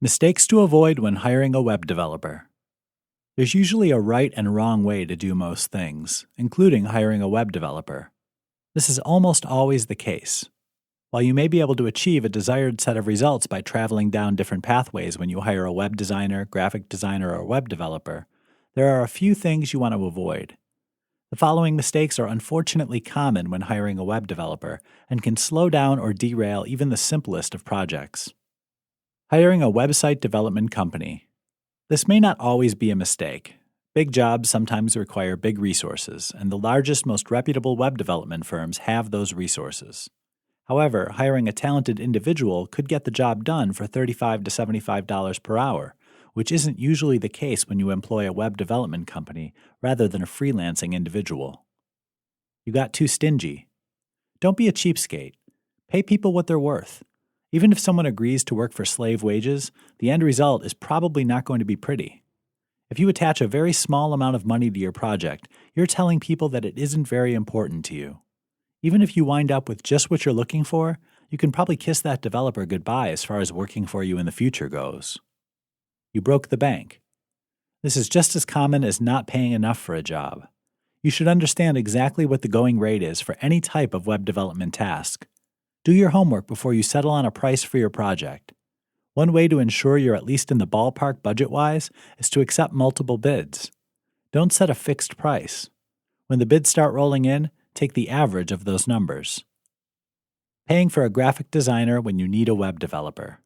Mistakes to avoid when hiring a web developer. There's usually a right and wrong way to do most things, including hiring a web developer. This is almost always the case. While you may be able to achieve a desired set of results by traveling down different pathways when you hire a web designer, graphic designer, or web developer, there are a few things you want to avoid. The following mistakes are unfortunately common when hiring a web developer and can slow down or derail even the simplest of projects. Hiring a website development company. This may not always be a mistake. Big jobs sometimes require big resources, and the largest, most reputable web development firms have those resources. However, hiring a talented individual could get the job done for $35 to $75 per hour, which isn't usually the case when you employ a web development company rather than a freelancing individual. You got too stingy. Don't be a cheapskate. Pay people what they're worth. Even if someone agrees to work for slave wages, the end result is probably not going to be pretty. If you attach a very small amount of money to your project, you're telling people that it isn't very important to you. Even if you wind up with just what you're looking for, you can probably kiss that developer goodbye as far as working for you in the future goes. You broke the bank. This is just as common as not paying enough for a job. You should understand exactly what the going rate is for any type of web development task. Do your homework before you settle on a price for your project. One way to ensure you're at least in the ballpark budget-wise is to accept multiple bids. Don't set a fixed price. When the bids start rolling in, take the average of those numbers. Paying for a graphic designer when you need a web developer.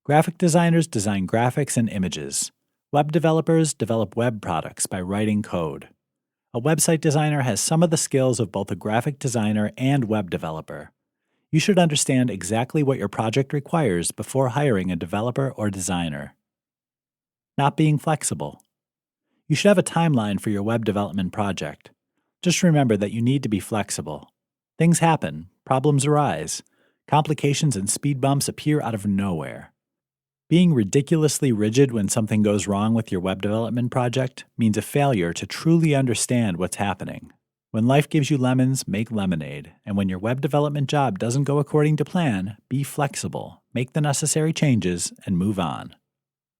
Graphic designers design graphics and images. Web developers develop web products by writing code. A website designer has some of the skills of both a graphic designer and web developer. You should understand exactly what your project requires before hiring a developer or designer. Not being flexible. You should have a timeline for your web development project. Just remember that you need to be flexible. Things happen, problems arise, complications and speed bumps appear out of nowhere. Being ridiculously rigid when something goes wrong with your web development project means a failure to truly understand what's happening. When life gives you lemons, make lemonade. And when your web development job doesn't go according to plan, be flexible, make the necessary changes, and move on.